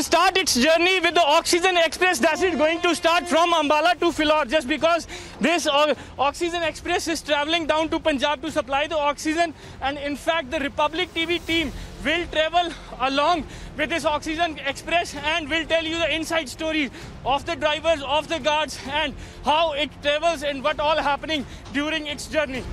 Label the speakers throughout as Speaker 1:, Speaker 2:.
Speaker 1: will start its journey with the Oxygen Express that is going to start from Ambala to Philaur, just because this Oxygen Express is traveling down to Punjab to supply the oxygen. And in fact, the Republic TV team will travel along with this Oxygen Express and will tell you the inside stories of the drivers, of the guards, and how it travels and what all happening during its journey.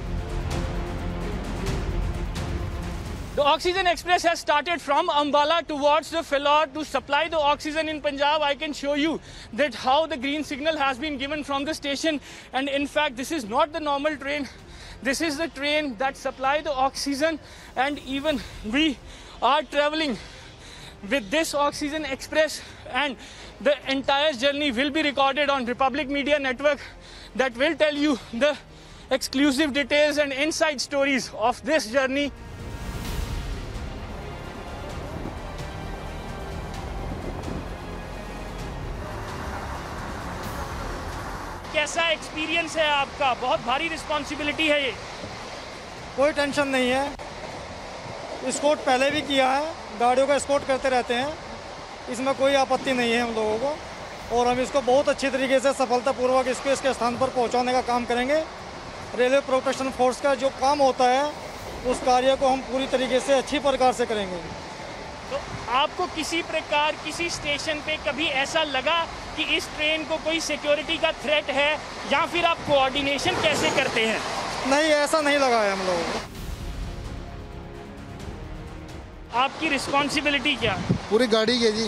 Speaker 1: The Oxygen Express has started from Ambala towards the Philaur to supply the oxygen in Punjab. I can show you that how the green signal has been given from the station, and in fact this is not the normal train. This is the train that supply the oxygen, and even we are traveling with this Oxygen Express, and the entire journey will be recorded on Republic Media Network that will tell you the exclusive details and inside stories of this journey. कैसा experience है आपका? बहुत भारी responsibility है ये।
Speaker 2: कोई tension नहीं है, एस्कॉर्ट पहले भी किया है, गाड़ियों का एस्कॉर्ट करते रहते हैं, इसमें कोई आपत्ति नहीं है हम लोगों को, और हम इसको बहुत अच्छी तरीके से सफलतापूर्वक स्पेस के स्थान पर पहुंचाने का काम करेंगे। रेलवे प्रोटेक्शन फोर्स का जो काम होता है उस कार्य को हम पूरी तरीके से अच्छी प्रकार से करेंगे।
Speaker 1: तो आपको किसी प्रकार किसी स्टेशन पे कभी ऐसा लगा कि इस ट्रेन को कोई सिक्योरिटी का थ्रेट है, या फिर आप कोऑर्डिनेशन कैसे करते हैं?
Speaker 2: नहीं, ऐसा नहीं लगा है हम लोगों को।
Speaker 1: आपकी रिस्पॉन्सिबिलिटी क्या?
Speaker 3: पूरी गाड़ी के जी।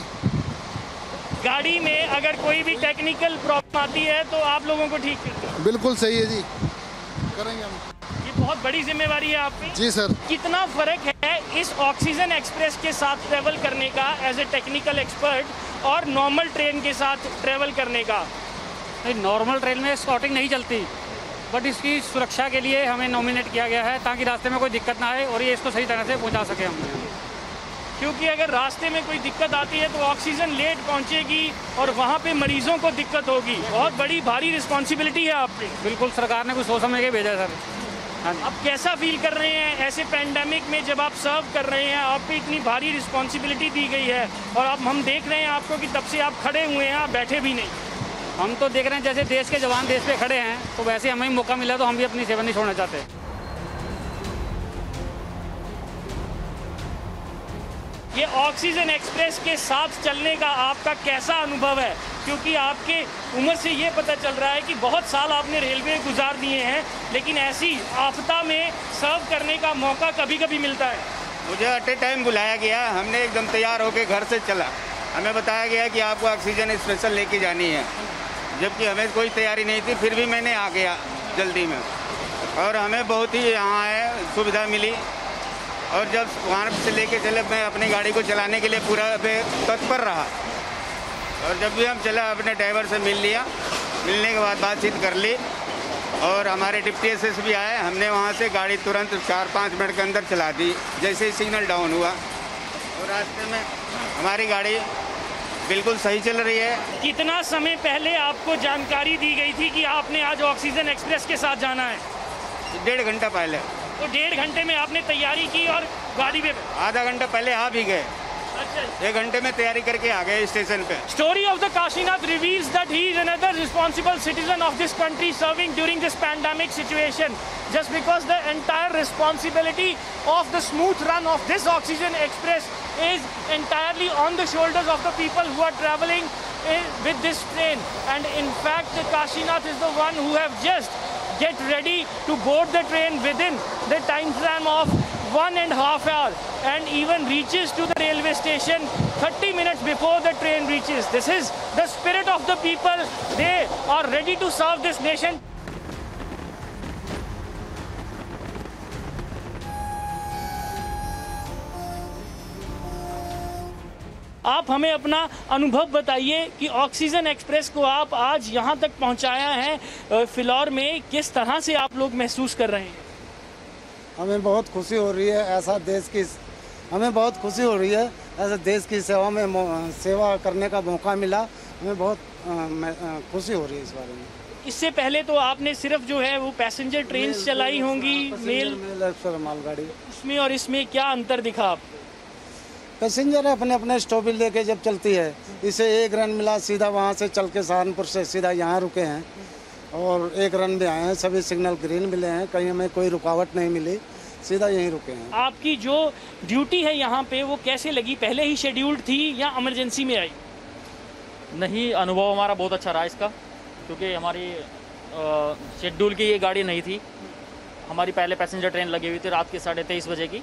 Speaker 1: गाड़ी में अगर कोई भी टेक्निकल प्रॉब्लम आती है तो आप लोगों को ठीक करते हैं?
Speaker 3: बिल्कुल सही है जी, करेंगे हम।
Speaker 1: ये बहुत बड़ी जिम्मेवारी है आप पे।
Speaker 3: जी सर।
Speaker 1: कितना फर्क है इस ऑक्सीजन एक्सप्रेस के साथ ट्रेवल करने का एज ए टेक्निकल एक्सपर्ट और नॉर्मल ट्रेन के साथ ट्रेवल करने का?
Speaker 4: नॉर्मल ट्रेन में स्कॉटिंग नहीं चलती, बट इसकी सुरक्षा के लिए हमें नॉमिनेट किया गया है ताकि रास्ते में कोई दिक्कत ना आए और ये इसको सही तरह से पहुंचा सके हम।
Speaker 1: क्योंकि अगर रास्ते में कोई दिक्कत आती है तो ऑक्सीजन लेट पहुंचेगी और वहाँ पे मरीजों को दिक्कत होगी। बहुत बड़ी भारी रिस्पॉन्सिबिलिटी है आप पे।
Speaker 4: बिल्कुल, सरकार ने कुछ सोच समझ के भेजा सर। हाँ,
Speaker 1: अब कैसा फील कर रहे हैं ऐसे पैंडेमिक में जब आप सर्व कर रहे हैं, आप पे इतनी भारी रिस्पॉन्सिबिलिटी दी गई है और अब हम देख रहे हैं आपको कि तब से आप खड़े हुए हैं, आप बैठे भी नहीं।
Speaker 4: हम तो देख रहे हैं जैसे देश के जवान देश पे खड़े हैं, तो वैसे हमें मौका मिला तो हम भी अपनी सेवा नहीं छोड़ना चाहते।
Speaker 1: ये ऑक्सीजन एक्सप्रेस के साथ चलने का आपका कैसा अनुभव है? क्योंकि आपके उम्र से ये पता चल रहा है कि बहुत साल आपने रेलवे गुजार दिए हैं, लेकिन ऐसी आफता में सर्व करने का मौका कभी कभी मिलता है।
Speaker 5: मुझे एट ए टाइम बुलाया गया, हमने एकदम तैयार होकर घर से चला। हमें बताया गया कि आपको ऑक्सीजन स्पेशल लेके जानी है, जबकि हमें कोई तैयारी नहीं थी, फिर भी मैंने आ गया जल्दी में, और हमें बहुत ही यहाँ है सुविधा मिली। और जब वहाँ से लेके चले, मैं अपनी गाड़ी को चलाने के लिए पूरा तत्पर रहा, और जब भी हम चला अपने ड्राइवर से मिल लिया, मिलने के बाद बातचीत कर ली, और हमारे डिप्टी एसएसपी आए, हमने वहाँ से गाड़ी तुरंत 4-5 मिनट के अंदर चला दी जैसे ही सिग्नल डाउन हुआ, और रास्ते में हमारी गाड़ी बिल्कुल सही चल रही है।
Speaker 1: कितना समय पहले आपको जानकारी दी गई थी कि आपने आज ऑक्सीजन एक्सप्रेस के साथ जाना है?
Speaker 5: 1.5 घंटा पहले।
Speaker 1: तो 1.5 घंटे में आपने तैयारी की और गाड़ी में?
Speaker 5: आधा घंटा पहले आ भी गए।
Speaker 1: अच्छा,
Speaker 5: 1 घंटे में तैयारी करके आ गए स्टेशन पे।
Speaker 1: Story of the Kashinath reveals that he is another responsible citizen of this country serving during this pandemic situation. Just because the entire responsibility of the smooth run of this Oxygen Express is entirely on the shoulders of the people who are traveling with this train. And in fact, the Kashinath is the one who have just get ready to board the train within the time frame of 1.5 hours, and even reaches to the railway station 30 minutes before the train reaches. This is the spirit of the people. They are ready to serve this nation. आप हमें अपना अनुभव बताइए कि oxygen express को आप आज यहाँ तक पहुँचाया है फिलौर में, किस तरह से आप लोग महसूस कर रहे हैं?
Speaker 2: हमें बहुत खुशी हो रही है, ऐसा देश की हमें बहुत खुशी हो रही है, ऐसे देश की सेवा करने का मौका मिला, हमें बहुत खुशी हो रही है इस बारे में।
Speaker 1: इससे पहले तो आपने सिर्फ जो है वो पैसेंजर ट्रेन चलाई होंगी, मेल
Speaker 2: मालगाड़ी,
Speaker 1: उसमें और इसमें क्या अंतर दिखा आपको?
Speaker 6: पैसेंजर अपने अपने स्टॉपेज लेके जब चलती है, इसे एक रन मिला, सीधा वहाँ से चल के सहारनपुर से सीधा यहाँ रुके हैं और एक रन में आए हैं। सभी सिग्नल ग्रीन मिले हैं, कहीं हमें कोई रुकावट नहीं मिली, सीधा यहीं रुके हैं।
Speaker 1: आपकी जो ड्यूटी है यहाँ पे वो कैसे लगी? पहले ही शेड्यूल्ड थी या इमरजेंसी में आई?
Speaker 7: नहीं, अनुभव हमारा बहुत अच्छा रहा इसका, क्योंकि हमारी शेड्यूल की ये गाड़ी नहीं थी। हमारी पहले पैसेंजर ट्रेन लगी हुई थी रात के 23:30 बजे की,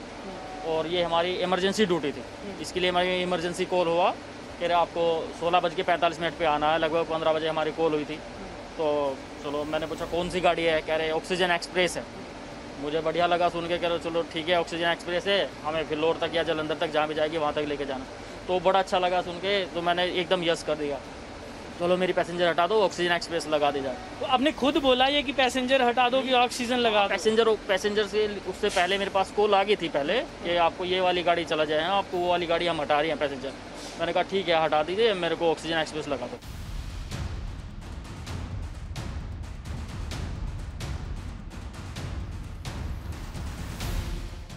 Speaker 7: और ये हमारी इमरजेंसी ड्यूटी थी। इसके लिए हमारी इमरजेंसी कॉल हुआ कि आपको 16:45 पे आना है। लगभग 15 बजे हमारी कॉल हुई थी। तो चलो, मैंने पूछा कौन सी गाड़ी है? कह रहे ऑक्सीजन एक्सप्रेस है। मुझे बढ़िया लगा सुन के, कह रहे चलो ठीक है ऑक्सीजन एक्सप्रेस है, हमें फिलौर तक या जलंधर तक जहाँ भी जाएगी वहाँ तक लेके जाना। तो बड़ा अच्छा लगा सुन के, तो मैंने एकदम यस कर दिया, चलो मेरी पैसेंजर हटा दो, ऑक्सीजन एक्सप्रेस लगा दी जाए।
Speaker 1: तो आपने खुद बोला ये कि पैसेंजर हटा दो कि ऑक्सीजन लगा दो?
Speaker 7: पैसेंजर से उससे पहले मेरे पास कॉल आ गई थी पहले कि आपको ये वाली गाड़ी चला जाए, आपको वो वाली गाड़ी हम हटा रही हैं पैसेंजर। मैंने कहा ठीक है हटा दीजिए, मेरे को ऑक्सीजन एक्सप्रेस लगा दो।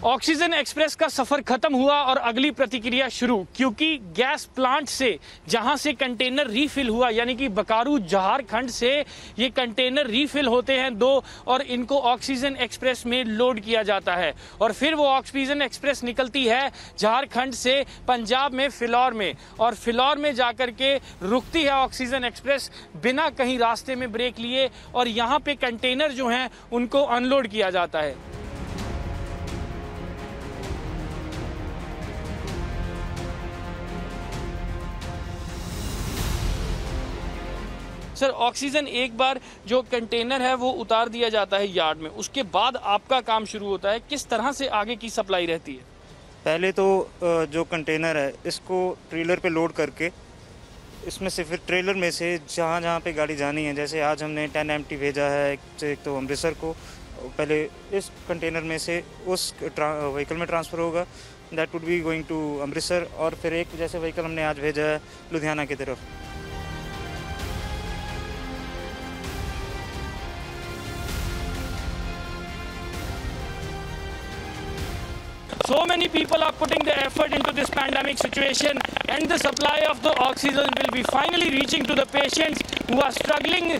Speaker 1: ऑक्सीजन एक्सप्रेस का सफर खत्म हुआ और अगली प्रतिक्रिया शुरू, क्योंकि गैस प्लांट से जहां से कंटेनर रीफिल हुआ, यानी कि बोकारो झारखंड से ये कंटेनर रीफिल होते हैं 2 और इनको ऑक्सीजन एक्सप्रेस में लोड किया जाता है और फिर वो ऑक्सीजन एक्सप्रेस निकलती है झारखंड से पंजाब में फिलौर में, और फिलौर में जाकर के रुकती है ऑक्सीजन एक्सप्रेस बिना कहीं रास्ते में ब्रेक लिए, और यहाँ पे कंटेनर जो हैं उनको अनलोड किया जाता है। सर, ऑक्सीजन एक बार जो कंटेनर है वो उतार दिया जाता है यार्ड में, उसके बाद आपका काम शुरू होता है। किस तरह से आगे की सप्लाई रहती है?
Speaker 8: पहले तो जो कंटेनर है इसको ट्रेलर पे लोड करके इसमें से फिर ट्रेलर में से जहाँ जहाँ पे गाड़ी जानी है, जैसे आज हमने 10 MT भेजा है एक तो अमृतसर को, पहले इस कंटेनर में से उस व्हीकल में ट्रांसफ़र होगा, that would be going to Amritsar, और फिर एक जैसे व्हीकल हमने आज भेजा है लुधियाना की तरफ।
Speaker 1: So many people are putting the effort into this pandemic situation, and the supply of the oxygen will be finally reaching to the patients who are struggling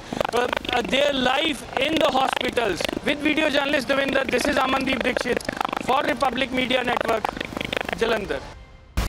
Speaker 1: their life in the hospitals. With video journalist Devinder, this is Amandeep Dixit for Republic Media Network, Jalandhar.